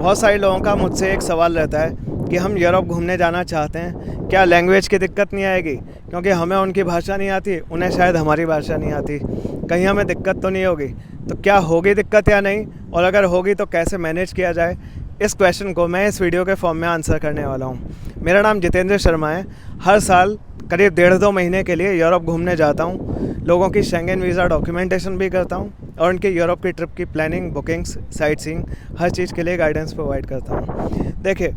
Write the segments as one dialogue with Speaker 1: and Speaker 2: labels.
Speaker 1: बहुत सारे लोगों का मुझसे एक सवाल रहता है कि हम यूरोप घूमने जाना चाहते हैं, क्या लैंग्वेज की दिक्कत नहीं आएगी? क्योंकि हमें उनकी भाषा नहीं आती, उन्हें शायद हमारी भाषा नहीं आती, कहीं हमें दिक्कत तो नहीं होगी? तो क्या होगी दिक्कत या नहीं, और अगर होगी तो कैसे मैनेज किया जाए? इस क्वेश्चन को मैं इस वीडियो के फॉर्म में आंसर करने वाला हूँ। मेरा नाम जितेंद्र शर्मा है। हर साल करीब 1.5-2 महीने के लिए यूरोप घूमने जाता हूँ। लोगों की शेंगन वीज़ा डॉक्यूमेंटेशन भी करता हूँ और उनके यूरोप की ट्रिप की प्लानिंग, बुकिंग्स, साइट सीइंग, हर चीज़ के लिए गाइडेंस प्रोवाइड करता हूँ। देखिए,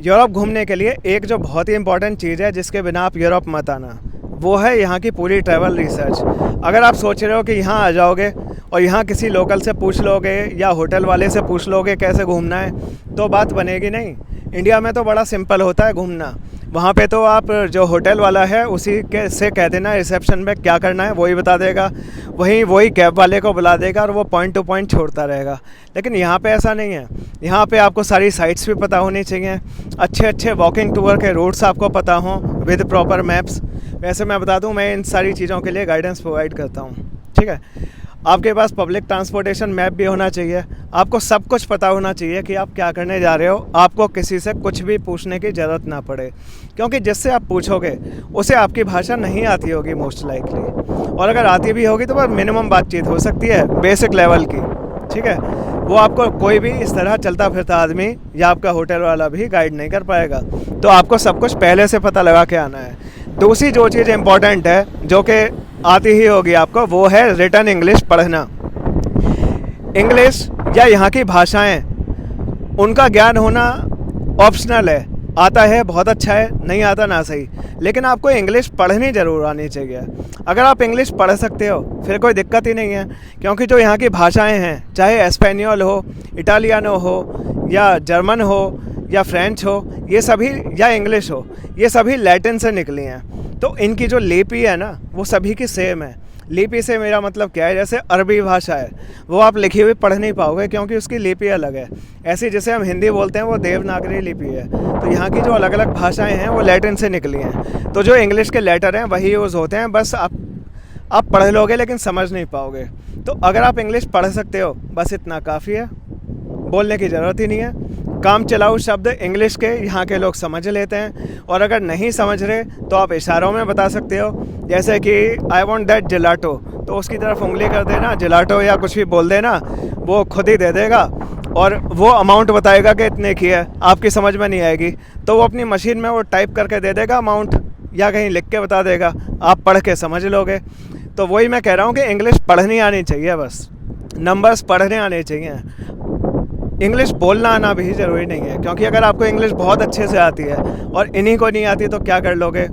Speaker 1: यूरोप घूमने के लिए एक जो बहुत ही इंपॉर्टेंट चीज़ है जिसके बिना आप यूरोप मत आना, वो है यहाँ की पूरी ट्रैवल रिसर्च। अगर आप सोच रहे हो कि यहाँ आ जाओगे और यहाँ किसी लोकल से पूछ लोगे या होटल वाले से पूछ लोगे कैसे घूमना है, तो बात बनेगी नहीं। इंडिया में तो बड़ा सिंपल होता है घूमना। वहाँ पे तो आप जो होटल वाला है उसी के से कह देना रिसेप्शन में क्या करना है, वही बता देगा। वही कैब वाले को बुला देगा और वो पॉइंट टू पॉइंट छोड़ता रहेगा। लेकिन यहाँ पे ऐसा नहीं है। यहाँ पे आपको सारी साइट्स भी पता होनी चाहिए, अच्छे वॉकिंग टूर के रूट्स आपको पता हों विद प्रॉपर मैप्स। वैसे मैं बता दूँ, मैं इन सारी चीज़ों के लिए गाइडेंस प्रोवाइड करता हूँ। ठीक है, आपके पास पब्लिक ट्रांसपोर्टेशन मैप भी होना चाहिए। आपको सब कुछ पता होना चाहिए कि आप क्या करने जा रहे हो। आपको किसी से कुछ भी पूछने की ज़रूरत ना पड़े, क्योंकि जिससे आप पूछोगे उसे आपकी भाषा नहीं आती होगी मोस्ट लाइकली, और अगर आती भी होगी तो बस मिनिमम बातचीत हो सकती है बेसिक लेवल की। ठीक है, वो आपको कोई भी इस तरह चलता फिरता आदमी या आपका होटल वाला भी गाइड नहीं कर पाएगा। तो आपको सब कुछ पहले से पता लगा के आना है। दूसरी जो चीज़ इम्पॉर्टेंट है, जो कि आती ही होगी आपको, वो है रिटन इंग्लिश पढ़ना। इंग्लिश या यहाँ की भाषाएं, उनका ज्ञान होना ऑप्शनल है। आता है बहुत अच्छा है, नहीं आता ना सही, लेकिन आपको इंग्लिश पढ़नी ज़रूर आनी चाहिए। अगर आप इंग्लिश पढ़ सकते हो फिर कोई दिक्कत ही नहीं है, क्योंकि जो यहाँ की भाषाएं हैं, चाहे एस्पेनियल हो, इटालियानो हो, या जर्मन हो, या फ्रेंच हो, ये सभी, या इंग्लिश हो, ये सभी लैटिन से निकली हैं। तो इनकी जो लिपि है ना, वो सभी की सेम है। लिपि से मेरा मतलब क्या है, जैसे अरबी भाषा है, वो आप लिखी हुई पढ़ नहीं पाओगे क्योंकि उसकी लिपि अलग है। ऐसी जैसे हम हिंदी बोलते हैं, वो देवनागरी लिपि है। तो यहाँ की जो अलग अलग भाषाएं हैं वो लैटिन से निकली हैं। तो जो इंग्लिश के लेटर हैं वही यूज़ होते हैं, बस आप पढ़ लोगे लेकिन समझ नहीं पाओगे। तो अगर आप इंग्लिश पढ़ सकते हो, बस इतना काफ़ी है, बोलने की ज़रूरत ही नहीं है। काम चलाऊ शब्द इंग्लिश के यहाँ के लोग समझ लेते हैं, और अगर नहीं समझ रहे तो आप इशारों में बता सकते हो। जैसे कि आई वॉन्ट दैट जिलाटो, तो उसकी तरफ उंगली कर देना, जिलाटो या कुछ भी बोल देना, वो खुद ही दे देगा और वो अमाउंट बताएगा कि इतने की है। आपकी समझ में नहीं आएगी तो वो अपनी मशीन में वो टाइप करके दे देगा अमाउंट, या कहीं लिख के बता देगा, आप पढ़ के समझ लोगे। तो वही मैं कह रहा हूँ कि इंग्लिश पढ़नी आनी चाहिए, बस नंबर्स पढ़ने आने चाहिए। इंग्लिश बोलना आना भी ज़रूरी नहीं है, क्योंकि अगर आपको इंग्लिश बहुत अच्छे से आती है और इन्हीं को नहीं आती तो क्या कर लोगे?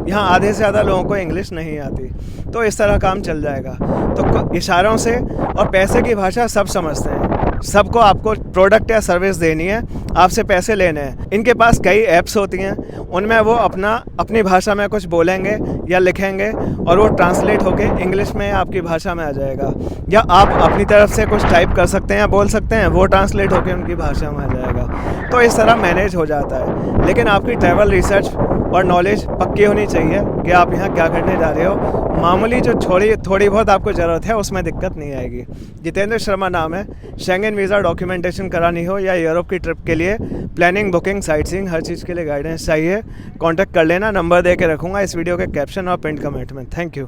Speaker 1: यहाँ आधे से ज़्यादा लोगों को इंग्लिश नहीं आती, तो इस तरह काम चल जाएगा। तो इशारों से और पैसे की भाषा सब समझते हैं। सबको आपको प्रोडक्ट या सर्विस देनी है, आपसे पैसे लेने हैं। इनके पास कई ऐप्स होती हैं, उनमें वो अपनी भाषा में कुछ बोलेंगे या लिखेंगे और वो ट्रांसलेट होके इंग्लिश में आपकी भाषा में आ जाएगा। या आप अपनी तरफ से कुछ टाइप कर सकते हैं या बोल सकते हैं, वो ट्रांसलेट होके उनकी भाषा में आ जाएगा। तो इस तरह मैनेज हो जाता है। लेकिन आपकी ट्रैवल रिसर्च और नॉलेज पक्की होनी चाहिए कि आप यहाँ क्या करने जा रहे हो। मामूली जो थोड़ी बहुत आपको ज़रूरत है उसमें दिक्कत नहीं आएगी। जितेंद्र शर्मा नाम है। शेंगन वीज़ा डॉक्यूमेंटेशन करानी हो या यूरोप की ट्रिप के लिए प्लानिंग, बुकिंग, साइट सीइंग, हर चीज़ के लिए गाइडेंस चाहिए, कांटेक्ट कर लेना। नंबर दे के रखूँगा इस वीडियो के कैप्शन और पिन कमेंट में। Thank you.